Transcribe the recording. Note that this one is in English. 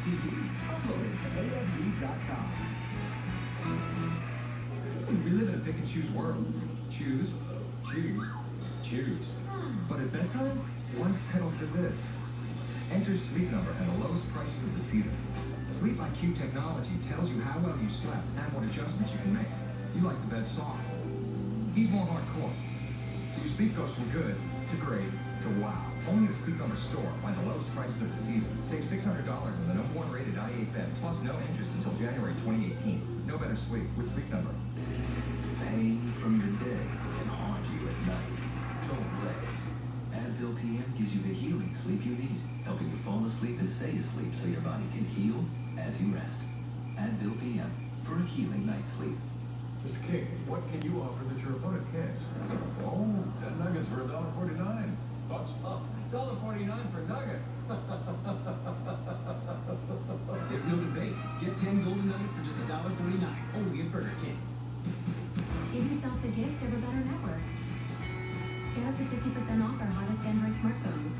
TV. Upload it to AFV.com. We live in a pick and choose world. Choose, choose, choose. But at bedtime, why settle for this? Enter Sleep Number and the lowest prices of the season. Sleep IQ technology tells you how well you slept and what adjustments you can make. You like the bed soft. He's more hardcore. So your sleep goes from good to great to wow. Only at a Sleep Number store. Find the lowest prices of the season. Save $600 on the #1 rated i8 bed, plus no interest until January 2018. No better sleep with Sleep Number. Pain from your day can haunt you at night. Don't let it. Advil PM gives you the healing sleep you need, helping you fall asleep and stay asleep so your body can heal as you rest. Advil PM for a healing night's sleep. Mr. King, what can you offer that your opponent can't? Oh, 10 nuggets for $1.49. Thoughts? Oh, $1.49 for nuggets. There's no debate. Get 10 golden nuggets for just $1.49. Only at Burger King. Give yourself the gift of a better network. Get up to 50% off our hottest Android smartphones.